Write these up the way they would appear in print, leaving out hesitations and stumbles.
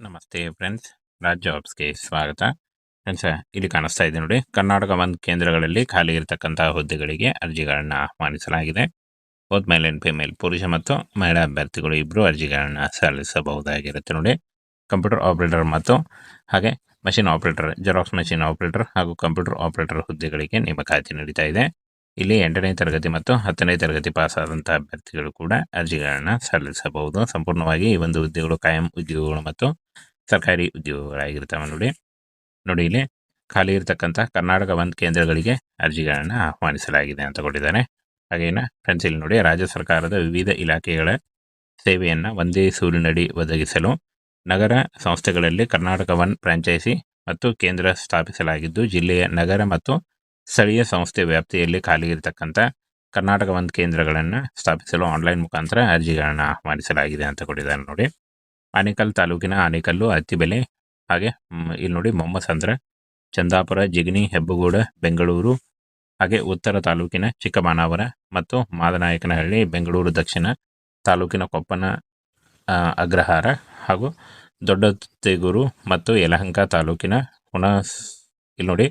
ನಮಸ್ತೆ ಫ್ರೆಂಡ್ಸ್, ರಾಜ್ ಜಾಬ್ಸ್ಗೆ ಸ್ವಾಗತ. ಫ್ರೆಂಡ್ಸ್, ಇಲ್ಲಿ ಕಾಣಿಸ್ತಾ ಇದೆ ನೋಡಿ, ಕರ್ನಾಟಕ ಒಂದು ಕೇಂದ್ರಗಳಲ್ಲಿ ಖಾಲಿ ಇರತಕ್ಕಂಥ ಹುದ್ದೆಗಳಿಗೆ ಅರ್ಜಿಗಳನ್ನು ಆಹ್ವಾನಿಸಲಾಗಿದೆ. ಬೋತ್ ಮೇಲ್ ಅಂಡ್ ಫಿಮೇಲ್, ಪುರುಷ ಮತ್ತು ಮಹಿಳಾ ಅಭ್ಯರ್ಥಿಗಳು ಇಬ್ಬರು ಅರ್ಜಿಗಳನ್ನು ಸಲ್ಲಿಸಬಹುದಾಗಿರುತ್ತೆ ನೋಡಿ. ಕಂಪ್ಯೂಟರ್ ಆಪರೇಟರ್ ಮತ್ತು ಹಾಗೆ machine operator, xerox machine operator ಹಾಗೂ ಕಂಪ್ಯೂಟರ್ ಆಪರೇಟರ್ ಹುದ್ದೆಗಳಿಗೆ ನೇಮಕಾತಿ ನಡೀತಾ ಇದೆ. ಇಲ್ಲಿ 8ನೇ ತರಗತಿ ಮತ್ತು 10ನೇ ತರಗತಿ ಪಾಸ್ ಆದಂತಹ ಅಭ್ಯರ್ಥಿಗಳು ಕೂಡ ಅರ್ಜಿಗಳನ್ನು ಸಲ್ಲಿಸಬಹುದು. ಸಂಪೂರ್ಣವಾಗಿ ಈ ಒಂದು ಹುದ್ದೆಗಳು ಕಾಯಂ ಉದ್ಯೋಗಗಳು ಮತ್ತು ಸರ್ಕಾರಿ ಉದ್ಯೋಗಗಳಾಗಿರ್ತವೆ ನೋಡಿ ಇಲ್ಲಿ ಖಾಲಿ ಇರತಕ್ಕಂಥ ಕರ್ನಾಟಕ ಒಂದು ಕೇಂದ್ರಗಳಿಗೆ ಅರ್ಜಿಗಳನ್ನು ಆಹ್ವಾನಿಸಲಾಗಿದೆ ಅಂತ ಕೊಟ್ಟಿದ್ದಾರೆ. ಹಾಗೇನ ಫ್ರೆಂಡ್ಸ್, ಇಲ್ಲಿ ನೋಡಿ, ರಾಜ್ಯ ಸರ್ಕಾರದ ವಿವಿಧ ಇಲಾಖೆಗಳ ಸೇವೆಯನ್ನು ಒಂದೇ ಸೂರಿನಡಿ ಒದಗಿಸಲು ನಗರ ಸಂಸ್ಥೆಗಳಲ್ಲಿ ಕರ್ನಾಟಕ ಒನ್ ಫ್ರಾಂಚೈಸಿ ಮತ್ತು ಕೇಂದ್ರ ಸ್ಥಾಪಿಸಲಾಗಿದ್ದು, ಜಿಲ್ಲೆಯ ನಗರ ಮತ್ತು ಸ್ಥಳೀಯ ಸಂಸ್ಥೆ ವ್ಯಾಪ್ತಿಯಲ್ಲಿ ಖಾಲಿ ಇರತಕ್ಕಂಥ ಕರ್ನಾಟಕ ಒಂದು ಕೇಂದ್ರಗಳನ್ನು ಸ್ಥಾಪಿಸಲು ಆನ್ಲೈನ್ ಮುಖಾಂತರ ಅರ್ಜಿಗಳನ್ನು ಆಹ್ವಾನಿಸಲಾಗಿದೆ ಅಂತ ಕೊಟ್ಟಿದ್ದಾರೆ ನೋಡಿ. ಆನೇಕಲ್ ತಾಲೂಕಿನ ಆನೇಕಲ್ಲು, ಅತ್ತಿಬೆಲೆ, ಹಾಗೆ ಇಲ್ಲಿ ನೋಡಿ ಮೊಮ್ಮಸಂದ್ರ, ಚಂದಾಪುರ, ಜಿಗಣಿ, ಹೆಬ್ಬಗೋಡ, ಬೆಂಗಳೂರು, ಹಾಗೆ ಉತ್ತರ ತಾಲೂಕಿನ ಚಿಕ್ಕಮಾನವರ ಮತ್ತು ಮಾದನಾಯಕನಹಳ್ಳಿ, ಬೆಂಗಳೂರು ದಕ್ಷಿಣ ತಾಲೂಕಿನ ಕೊಪ್ಪನ ಅಗ್ರಹಾರ ಹಾಗೂ ದೊಡ್ಡತೇಗೂರು ಮತ್ತು ಯಲಹಂಕ ತಾಲೂಕಿನ ಇಲ್ಲಿ ನೋಡಿ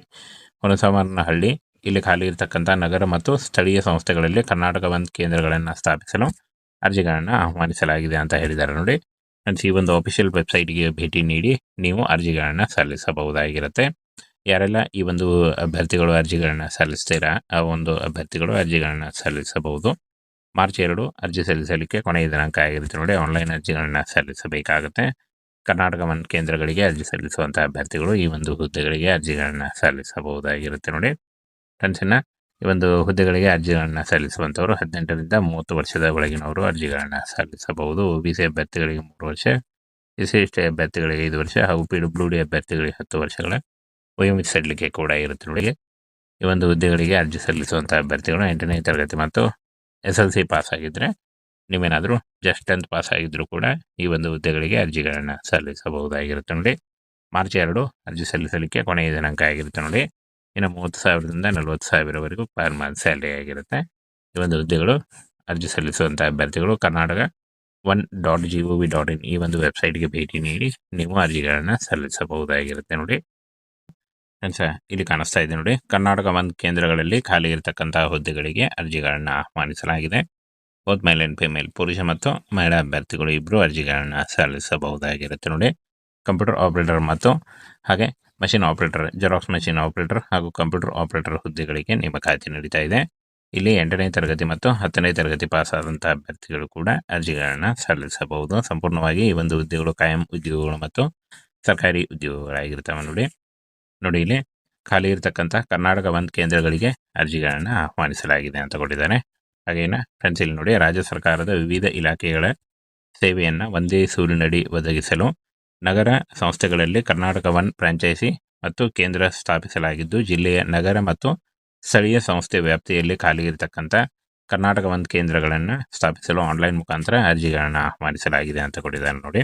ಹುಣಸಮನಹಳ್ಳಿ ಇಲ್ಲಿ ಖಾಲಿ ಇರತಕ್ಕಂಥ ನಗರ ಮತ್ತು ಸ್ಥಳೀಯ ಸಂಸ್ಥೆಗಳಲ್ಲಿ ಕರ್ನಾಟಕ ಒಂದು ಕೇಂದ್ರಗಳನ್ನು ಸ್ಥಾಪಿಸಲು ಅರ್ಜಿಗಳನ್ನು ಆಹ್ವಾನಿಸಲಾಗಿದೆ ಅಂತ ಹೇಳಿದ್ದಾರೆ ನೋಡಿ. ಫ್ರೆಂಡ್ಸ್, ಈ ಒಂದು ಅಫಿಷಿಯಲ್ ವೆಬ್ಸೈಟ್ಗೆ ಭೇಟಿ ನೀಡಿ ನೀವು ಅರ್ಜಿಗಳನ್ನು ಸಲ್ಲಿಸಬಹುದಾಗಿರುತ್ತೆ. ಯಾರೆಲ್ಲ ಈ ಒಂದು ಅಭ್ಯರ್ಥಿಗಳು ಅರ್ಜಿಗಳನ್ನು ಸಲ್ಲಿಸ್ತೀರಾ, ಆ ಒಂದು ಅಭ್ಯರ್ಥಿಗಳು ಅರ್ಜಿಗಳನ್ನು ಸಲ್ಲಿಸಬಹುದು. ಮಾರ್ಚ್ 2 ಅರ್ಜಿ ಸಲ್ಲಿಸಲಿಕ್ಕೆ ಕೊನೆಯ ದಿನಾಂಕ ಆಗಿರುತ್ತೆ ನೋಡಿ. ಆನ್ಲೈನ್ ಅರ್ಜಿಗಳನ್ನು ಸಲ್ಲಿಸಬೇಕಾಗುತ್ತೆ. ಕರ್ನಾಟಕ ಒಂದು ಕೇಂದ್ರಗಳಿಗೆ ಅರ್ಜಿ ಸಲ್ಲಿಸುವಂಥ ಅಭ್ಯರ್ಥಿಗಳು ಈ ಒಂದು ಹುದ್ದೆಗಳಿಗೆ ಅರ್ಜಿಗಳನ್ನು ಸಲ್ಲಿಸಬಹುದಾಗಿರುತ್ತೆ ನೋಡಿ. ಫ್ರೆಂಡ್ಸನ್ನು ಈ ಒಂದು ಹುದ್ದೆಗಳಿಗೆ ಅರ್ಜಿಗಳನ್ನು ಸಲ್ಲಿಸುವಂಥವರು 18ರಿಂದ 30 ವರ್ಷದ ಒಳಗಿನವರು ಅರ್ಜಿಗಳನ್ನು ಸಲ್ಲಿಸಬಹುದು. OBC ಅಭ್ಯರ್ಥಿಗಳಿಗೆ 3 ವರ್ಷ, SC/ST ಅಭ್ಯರ್ಥಿಗಳಿಗೆ 5 ವರ್ಷ ಹಾಗೂ PWD ಅಭ್ಯರ್ಥಿಗಳಿಗೆ 10 ವರ್ಷಗಳ ವಯೋಮಿತಿ ಸಡಿಲಿಕೆ ಕೂಡ ಇರುತ್ತೆ ನೋಡಿ. ಈ ಒಂದು ಹುದ್ದೆಗಳಿಗೆ ಅರ್ಜಿ ಸಲ್ಲಿಸುವಂಥ ಅಭ್ಯರ್ಥಿಗಳು 8ನೇ ತರಗತಿ ಮತ್ತು SLC ಪಾಸ್ ಆಗಿದ್ದರೆ, ನೀವೇನಾದರೂ ಜಸ್ಟ್ 10th ಪಾಸ್ ಆಗಿದ್ದರೂ ಕೂಡ ಈ ಒಂದು ಹುದ್ದೆಗಳಿಗೆ ಅರ್ಜಿಗಳನ್ನು ಸಲ್ಲಿಸಬಹುದಾಗಿರುತ್ತೆ ನೋಡಿ. ಮಾರ್ಚ್ 2 ಅರ್ಜಿ ಸಲ್ಲಿಸಲಿಕ್ಕೆ ಕೊನೆಯ ದಿನಾಂಕ ಆಗಿರುತ್ತೆ ನೋಡಿ. ಇನ್ನು 30,000ದಿಂದ 40,000ವರೆಗೂ ಪರ್ ಮಂತ್ ಸ್ಯಾಲರಿ ಆಗಿರುತ್ತೆ. ಈ ಒಂದು ಹುದ್ದೆಗಳು ಅರ್ಜಿ ಸಲ್ಲಿಸುವಂಥ ಅಭ್ಯರ್ಥಿಗಳು karnataka1.gov.in ಈ ಒಂದು ವೆಬ್ಸೈಟ್ಗೆ ಭೇಟಿ ನೀಡಿ ನೀವು ಅರ್ಜಿಗಳನ್ನು ಸಲ್ಲಿಸಬಹುದಾಗಿರುತ್ತೆ ನೋಡಿ. ಫ್ರೆಂಡ್ಸ್, ಇಲ್ಲಿ ಕಾಣಿಸ್ತಾ ಇದೆ ನೋಡಿ, ಕರ್ನಾಟಕ ಒಂದು ಕೇಂದ್ರಗಳಲ್ಲಿ ಖಾಲಿ ಇರತಕ್ಕಂಥ ಹುದ್ದೆಗಳಿಗೆ ಅರ್ಜಿಗಳನ್ನು ಆಹ್ವಾನಿಸಲಾಗಿದೆ. ಬೋತ್ ಮೇಲ್ ಅಂಡ್ ಫಿಮೇಲ್, ಪುರುಷ ಮತ್ತು ಮಹಿಳಾ ಅಭ್ಯರ್ಥಿಗಳು ಇಬ್ಬರು ಅರ್ಜಿಗಳನ್ನು ಸಲ್ಲಿಸಬಹುದಾಗಿರುತ್ತೆ ನೋಡಿ. ಕಂಪ್ಯೂಟರ್ ಆಪರೇಟರ್ ಮತ್ತು ಹಾಗೆ machine operator, xerox machine operator ಹಾಗೂ ಕಂಪ್ಯೂಟರ್ ಆಪರೇಟರ್ ಹುದ್ದೆಗಳಿಗೆ ನೇಮಕಾತಿ ನಡೀತಾ ಇದೆ. ಇಲ್ಲಿ 8ನೇ ತರಗತಿ ಮತ್ತು 10ನೇ ತರಗತಿ ಪಾಸ್ ಆದಂಥ ಅಭ್ಯರ್ಥಿಗಳು ಕೂಡ ಅರ್ಜಿಗಳನ್ನು ಸಲ್ಲಿಸಬಹುದು. ಸಂಪೂರ್ಣವಾಗಿ ಈ ಒಂದು ಹುದ್ದೆಗಳು ಕಾಯಂ ಉದ್ಯೋಗಗಳು ಮತ್ತು ಸರ್ಕಾರಿ ಉದ್ಯೋಗಗಳಾಗಿರ್ತವೆ ನೋಡಿ ಇಲ್ಲಿ ಖಾಲಿ ಇರತಕ್ಕಂಥ ಕರ್ನಾಟಕ ಒಂದು ಕೇಂದ್ರಗಳಿಗೆ ಅರ್ಜಿಗಳನ್ನು ಆಹ್ವಾನಿಸಲಾಗಿದೆ ಅಂತ ಕೊಟ್ಟಿದ್ದಾರೆ. ಹಾಗೇನ ಫ್ರೆಂಡ್ಸ್, ಇಲ್ಲಿ ನೋಡಿ, ರಾಜ್ಯ ಸರ್ಕಾರದ ವಿವಿಧ ಇಲಾಖೆಗಳ ಸೇವೆಯನ್ನು ಒಂದೇ ಸೂರಿನಡಿ ಒದಗಿಸಲು ನಗರ ಸಂಸ್ಥೆಗಳಲ್ಲಿ ಕರ್ನಾಟಕ ಒನ್ ಫ್ರಾಂಚೈಸಿ ಮತ್ತು ಕೇಂದ್ರ ಸ್ಥಾಪಿಸಲಾಗಿದ್ದು, ಜಿಲ್ಲೆಯ ನಗರ ಮತ್ತು ಸ್ಥಳೀಯ ಸಂಸ್ಥೆ ವ್ಯಾಪ್ತಿಯಲ್ಲಿ ಖಾಲಿ ಇರತಕ್ಕಂಥ ಕರ್ನಾಟಕ ಒಂದು ಕೇಂದ್ರಗಳನ್ನು ಸ್ಥಾಪಿಸಲು ಆನ್ಲೈನ್ ಮುಖಾಂತರ ಅರ್ಜಿಗಳನ್ನು ಆಹ್ವಾನಿಸಲಾಗಿದೆ ಅಂತ ಕೊಟ್ಟಿದ್ದಾರೆ ನೋಡಿ.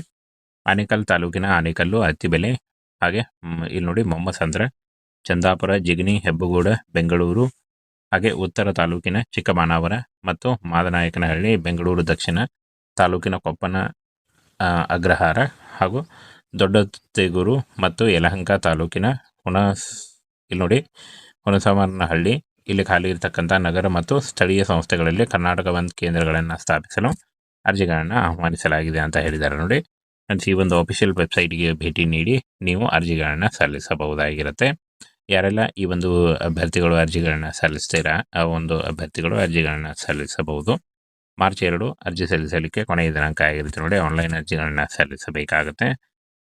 ಆನೇಕಲ್ ತಾಲೂಕಿನ ಆನೇಕಲ್ಲು, ಅತ್ತಿಬೆಲೆ, ಹಾಗೆ ಇಲ್ಲಿ ನೋಡಿ ಮೊಮ್ಮಸಂದ್ರ, ಚಂದಾಪುರ, ಜಿಗಣಿ, ಹೆಬ್ಬಗೋಡ, ಬೆಂಗಳೂರು, ಹಾಗೆ ಉತ್ತರ ತಾಲೂಕಿನ ಚಿಕ್ಕಮಾನವರ ಮತ್ತು ಮಾದನಾಯಕನಹಳ್ಳಿ, ಬೆಂಗಳೂರು ದಕ್ಷಿಣ ತಾಲೂಕಿನ ಕೊಪ್ಪನ ಅಗ್ರಹಾರ ಹಾಗೂ ದೊಡ್ಡತೇಗೂರು ಮತ್ತು ಯಲಹಂಕ ತಾಲೂಕಿನ ಇಲ್ಲಿ ನೋಡಿ ಹುಣಸಮನಹಳ್ಳಿ ಇಲ್ಲಿ ಖಾಲಿ ಇರತಕ್ಕಂಥ ನಗರ ಮತ್ತು ಸ್ಥಳೀಯ ಸಂಸ್ಥೆಗಳಲ್ಲಿ ಕರ್ನಾಟಕ ಒಂದು ಕೇಂದ್ರಗಳನ್ನು ಸ್ಥಾಪಿಸಲು ಅರ್ಜಿಗಳನ್ನು ಆಹ್ವಾನಿಸಲಾಗಿದೆ ಅಂತ ಹೇಳಿದ್ದಾರೆ ನೋಡಿ. ಫ್ರೆಂಡ್ಸ್, ಈ ಒಂದು ಅಫಿಷಿಯಲ್ ವೆಬ್ಸೈಟ್ಗೆ ಭೇಟಿ ನೀಡಿ ನೀವು ಅರ್ಜಿಗಳನ್ನು ಸಲ್ಲಿಸಬಹುದಾಗಿರುತ್ತೆ. ಯಾರೆಲ್ಲ ಈ ಒಂದು ಅಭ್ಯರ್ಥಿಗಳು ಅರ್ಜಿಗಳನ್ನು ಸಲ್ಲಿಸ್ತೀರಾ, ಆ ಒಂದು ಅಭ್ಯರ್ಥಿಗಳು ಅರ್ಜಿಗಳನ್ನು ಸಲ್ಲಿಸಬಹುದು. ಮಾರ್ಚ್ 2 ಅರ್ಜಿ ಸಲ್ಲಿಸಲಿಕ್ಕೆ ಕೊನೆಯ ದಿನಾಂಕ ಆಗಿರುತ್ತೆ ನೋಡಿ. ಆನ್ಲೈನ್ ಅರ್ಜಿಗಳನ್ನು ಸಲ್ಲಿಸಬೇಕಾಗುತ್ತೆ.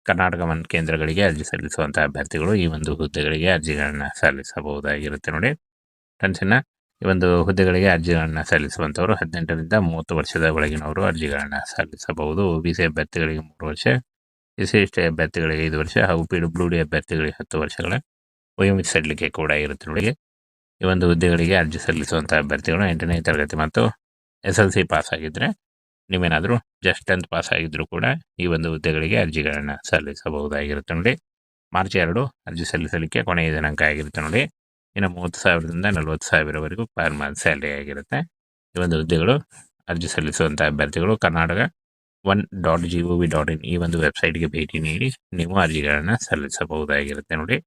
ಕರ್ನಾಟಕ ಒಂದು ಕೇಂದ್ರಗಳಿಗೆ ಅರ್ಜಿ ಸಲ್ಲಿಸುವಂಥ ಅಭ್ಯರ್ಥಿಗಳು ಈ ಒಂದು ಹುದ್ದೆಗಳಿಗೆ ಅರ್ಜಿಗಳನ್ನು ಸಲ್ಲಿಸಬಹುದಾಗಿರುತ್ತೆ ನೋಡಿ. ಫ್ರೆಂಡ್ಸನ್ನು ಈ ಒಂದು ಹುದ್ದೆಗಳಿಗೆ ಅರ್ಜಿಗಳನ್ನು ಸಲ್ಲಿಸುವಂಥವರು 18ರಿಂದ 30 ವರ್ಷದ ಒಳಗಿನವರು ಅರ್ಜಿಗಳನ್ನು ಸಲ್ಲಿಸಬಹುದು. OBC ಅಭ್ಯರ್ಥಿಗಳಿಗೆ 3 ವರ್ಷ, SC/ST ಅಭ್ಯರ್ಥಿಗಳಿಗೆ 5 ವರ್ಷ ಹಾಗೂ PWD ಅಭ್ಯರ್ಥಿಗಳಿಗೆ 10 ವರ್ಷಗಳ ವಯೋಮಿತಿ ಸಡಿಲಿಕೆ ಕೂಡ ಇರುತ್ತೆ ನೋಡಿ. ಈ ಒಂದು ಹುದ್ದೆಗಳಿಗೆ ಅರ್ಜಿ ಸಲ್ಲಿಸುವಂಥ ಅಭ್ಯರ್ಥಿಗಳು 8ನೇ ತರಗತಿ ಮತ್ತು SLC ಪಾಸ್ ಆಗಿದ್ದರೆ, ನೀವೇನಾದರೂ ಜಸ್ಟ್ 10th ಪಾಸ್ ಆಗಿದ್ದರೂ ಕೂಡ ಈ ಒಂದು ಹುದ್ದೆಗಳಿಗೆ ಅರ್ಜಿಗಳನ್ನು ಸಲ್ಲಿಸಬಹುದಾಗಿರುತ್ತೆ ನೋಡಿ. ಮಾರ್ಚ್ 2 ಅರ್ಜಿ ಸಲ್ಲಿಸಲಿಕ್ಕೆ ಕೊನೆಯ ದಿನಾಂಕ ಆಗಿರುತ್ತೆ ನೋಡಿ. ಇನ್ನು 30,000ದಿಂದ 40,000ವರೆಗೂ ಪರ್ ಮಂತ್ ಸ್ಯಾಲರಿ ಆಗಿರುತ್ತೆ. ಈ ಒಂದು ಹುದ್ದೆಗಳು ಅರ್ಜಿ ಸಲ್ಲಿಸುವಂಥ ಅಭ್ಯರ್ಥಿಗಳು 1.gov.in ಈ ಒಂದು ವೆಬ್ಸೈಟ್ಗೆ ಭೇಟಿ ನೀಡಿ ನೀವು ಅರ್ಜಿಗಳನ್ನು ಸಲ್ಲಿಸಬಹುದಾಗಿರುತ್ತೆ ನೋಡಿ.